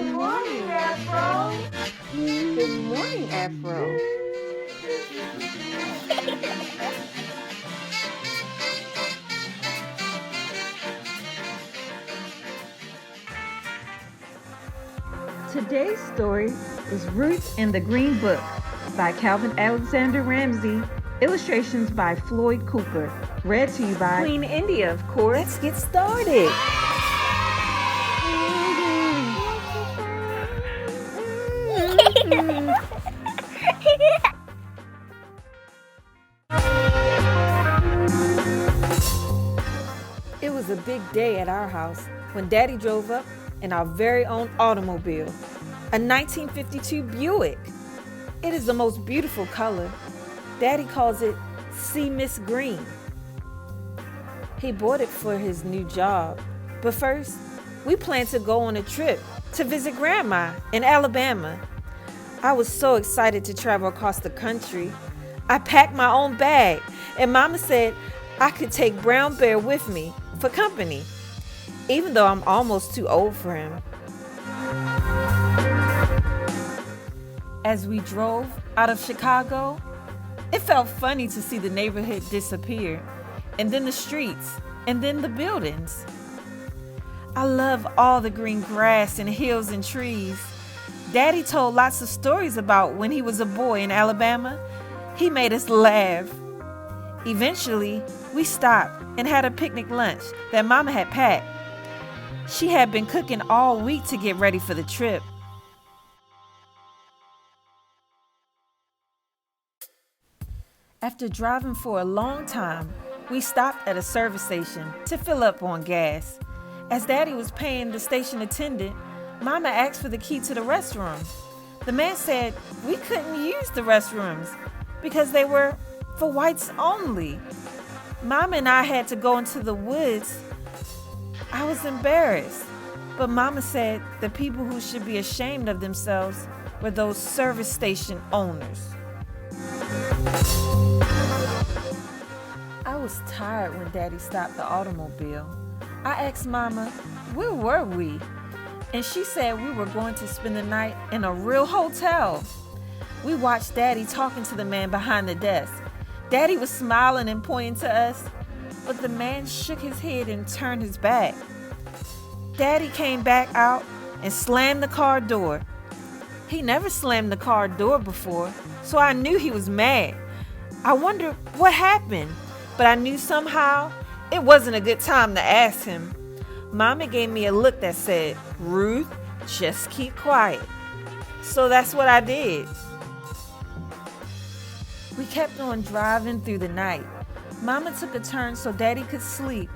Good morning, Afro. Good morning, Afro. Today's story is Ruth and the Green Book by Calvin Alexander Ramsey, illustrations by Floyd Cooper, read to you by Queen India, of course. Let's get started. It was a big day at our house when Daddy drove up in our very own automobile, a 1952 Buick. It is the most beautiful color. Daddy calls it Sea Mist Green. He bought it for his new job. But first, we planned to go on a trip to visit Grandma in Alabama. I was so excited to travel across the country. I packed my own bag, and Mama said I could take Brown Bear with me for company, even though I'm almost too old for him. As we drove out of Chicago, it felt funny to see the neighborhood disappear, and then the streets, and then the buildings. I love all the green grass and hills and trees. Daddy told lots of stories about when he was a boy in Alabama. He made us laugh. Eventually, we stopped and had a picnic lunch that Mama had packed. She had been cooking all week to get ready for the trip. After driving for a long time, we stopped at a service station to fill up on gas. As Daddy was paying the station attendant, Mama asked for the key to the restroom. The man said we couldn't use the restrooms because they were for whites only. Mama and I had to go into the woods. I was embarrassed, but Mama said the people who should be ashamed of themselves were those service station owners. I was tired when Daddy stopped the automobile. I asked Mama, where were we? And she said we were going to spend the night in a real hotel. We watched Daddy talking to the man behind the desk. Daddy was smiling and pointing to us, but the man shook his head and turned his back. Daddy came back out and slammed the car door. He never slammed the car door before, so I knew he was mad. I wondered what happened, but I knew somehow it wasn't a good time to ask him. Mama gave me a look that said, Ruth, just keep quiet. So that's what I did. We kept on driving through the night. Mama took a turn so Daddy could sleep.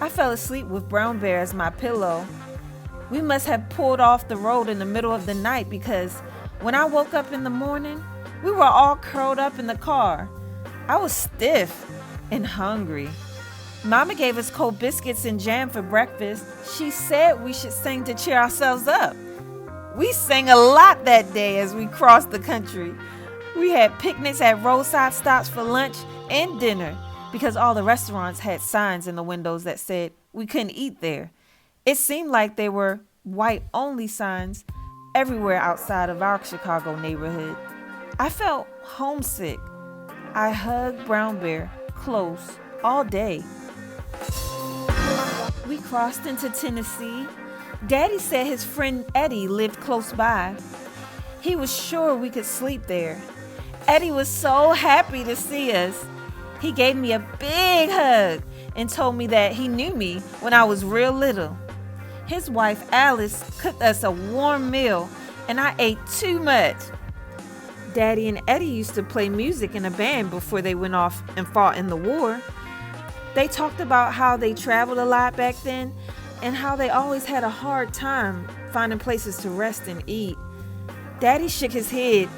I fell asleep with Brown Bear as my pillow. We must have pulled off the road in the middle of the night because when I woke up in the morning, we were all curled up in the car. I was stiff and hungry. Mama gave us cold biscuits and jam for breakfast. She said we should sing to cheer ourselves up. We sang a lot that day as we crossed the country. We had picnics at roadside stops for lunch and dinner because all the restaurants had signs in the windows that said we couldn't eat there. It seemed like there were white-only signs everywhere outside of our Chicago neighborhood. I felt homesick. I hugged Brown Bear close all day. We crossed into Tennessee. Daddy said his friend Eddie lived close by. He was sure we could sleep there. Eddie was so happy to see us. He gave me a big hug and told me that he knew me when I was real little. His wife Alice cooked us a warm meal and I ate too much. Daddy and Eddie used to play music in a band before they went off and fought in the war. They talked about how they traveled a lot back then and how they always had a hard time finding places to rest and eat. Daddy shook his head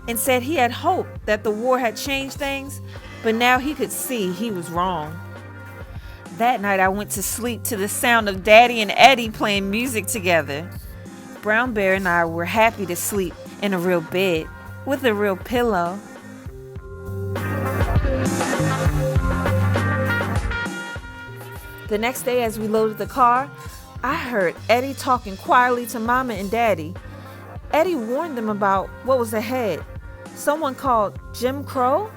and said he had hoped that the war had changed things, but now he could see he was wrong. That night I went to sleep to the sound of Daddy and Eddie playing music together. Brown Bear and I were happy to sleep in a real bed with a real pillow. The next day as we loaded the car, I heard Eddie talking quietly to Mama and Daddy. Eddie warned them about what was ahead. Someone called Jim Crow.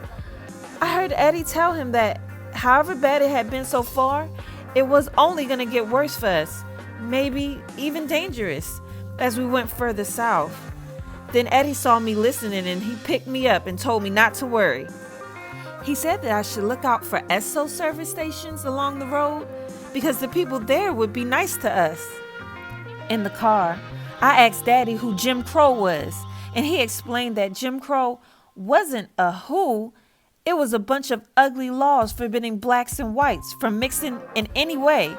I heard Eddie tell him that however bad it had been so far, it was only going to get worse for us, maybe even dangerous, as we went further south. Then Eddie saw me listening and he picked me up and told me not to worry. He said that I should look out for Esso service stations along the road because the people there would be nice to us. In the car, I asked Daddy who Jim Crow was, and he explained that Jim Crow wasn't a who, it was a bunch of ugly laws forbidding blacks and whites from mixing in any way.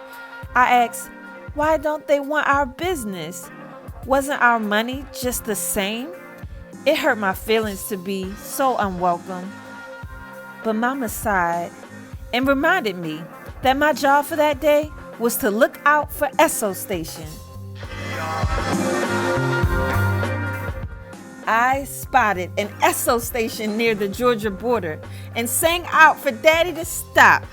I asked, why don't they want our business? Wasn't our money just the same? It hurt my feelings to be so unwelcome. But Mama sighed and reminded me that my job for that day was to look out for Esso Station. I spotted an Esso station near the Georgia border and sang out for Daddy to stop.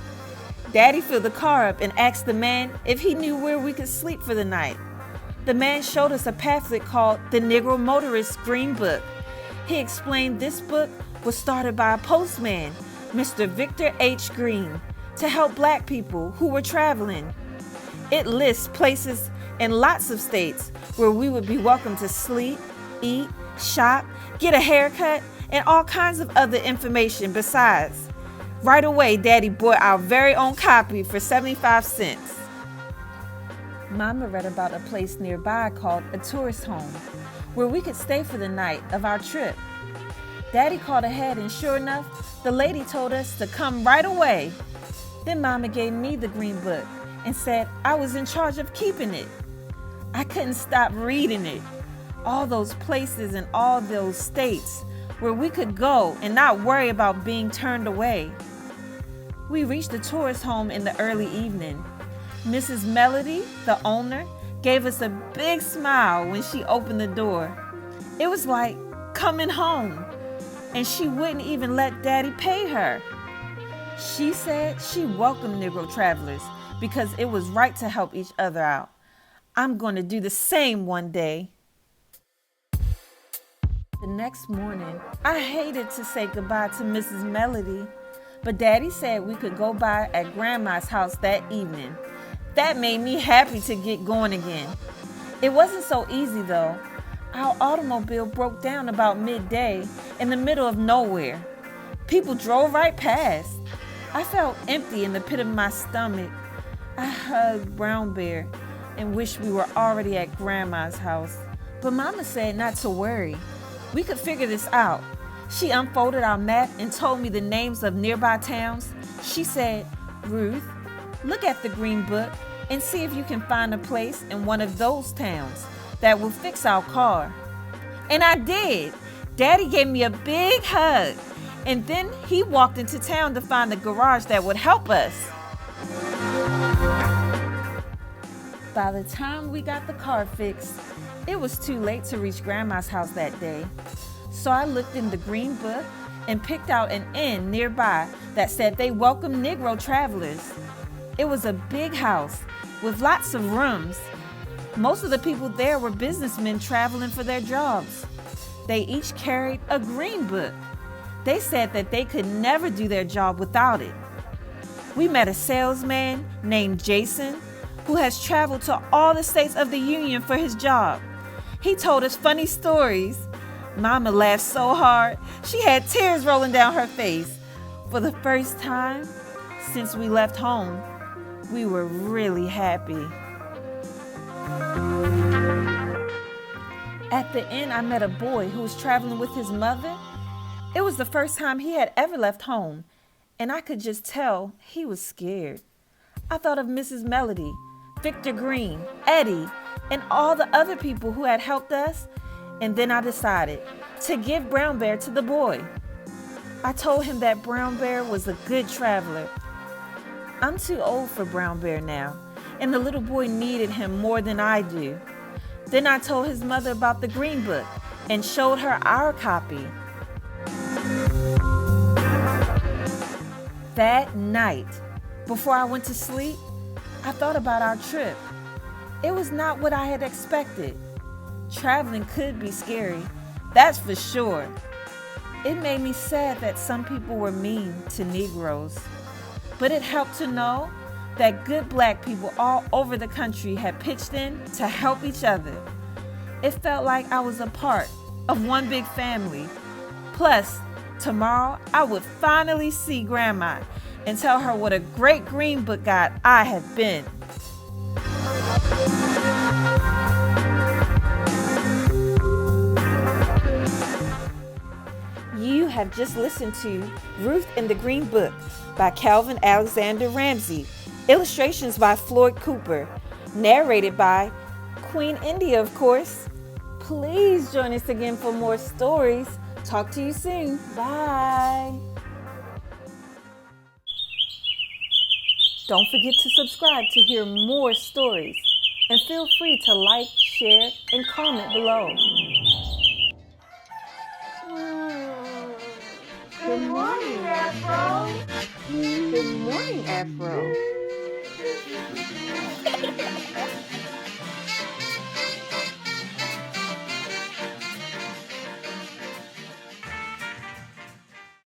Daddy filled the car up and asked the man if he knew where we could sleep for the night. The man showed us a pamphlet called The Negro Motorist's Green Book. He explained this book was started by a postman, Mr. Victor H. Green, to help black people who were traveling. It lists places in lots of states where we would be welcome to sleep, eat, shop, get a haircut, and all kinds of other information besides. Right away, Daddy bought our very own copy for 75 cents. Mama read about a place nearby called a tourist home, where we could stay for the night of our trip. Daddy called ahead, and sure enough, the lady told us to come right away. Then Mama gave me the green book and said I was in charge of keeping it. I couldn't stop reading it. All those places and all those states where we could go and not worry about being turned away. We reached the tourist home in the early evening. Mrs. Melody, the owner, gave us a big smile when she opened the door. It was like coming home, and she wouldn't even let Daddy pay her. She said she welcomed Negro travelers because it was right to help each other out. I'm going to do the same one day. The next morning, I hated to say goodbye to Mrs. Melody, but Daddy said we could go by at Grandma's house that evening. That made me happy to get going again. It wasn't so easy though. Our automobile broke down about midday in the middle of nowhere. People drove right past. I felt empty in the pit of my stomach. I hugged Brown Bear and wished we were already at Grandma's house. But Mama said not to worry. We could figure this out. She unfolded our map and told me the names of nearby towns. She said, Ruth, look at the green book and see if you can find a place in one of those towns that will fix our car. And I did. Daddy gave me a big hug, and then he walked into town to find a garage that would help us. By the time we got the car fixed, it was too late to reach Grandma's house that day. So I looked in the green book and picked out an inn nearby that said they welcome Negro travelers. It was a big house with lots of rooms. Most of the people there were businessmen traveling for their jobs. They each carried a green book. They said that they could never do their job without it. We met a salesman named Jason who has traveled to all the states of the Union for his job. He told us funny stories. Mama laughed so hard, she had tears rolling down her face. For the first time since we left home, we were really happy. At the inn, I met a boy who was traveling with his mother. It was the first time he had ever left home, and I could just tell he was scared. I thought of Mrs. Melody, Victor Green, Eddie, and all the other people who had helped us, and then I decided to give Brown Bear to the boy. I told him that Brown Bear was a good traveler. I'm too old for Brown Bear now, and the little boy needed him more than I do. Then I told his mother about the green book and showed her our copy. That night, before I went to sleep, I thought about our trip. It was not what I had expected. Traveling could be scary, that's for sure. It made me sad that some people were mean to Negroes. But it helped to know that good black people all over the country had pitched in to help each other. It felt like I was a part of one big family. Plus, tomorrow I would finally see Grandma and tell her what a great Green Book guide I have been. You have just listened to Ruth and the Green Book by Calvin Alexander Ramsey, illustrations by Floyd Cooper, narrated by Queen India, of course. Please join us again for more stories. Talk to you soon. Bye. Don't forget to subscribe to hear more stories. And feel free to like, share, and comment below. Good morning, Afro. Good morning, Afro.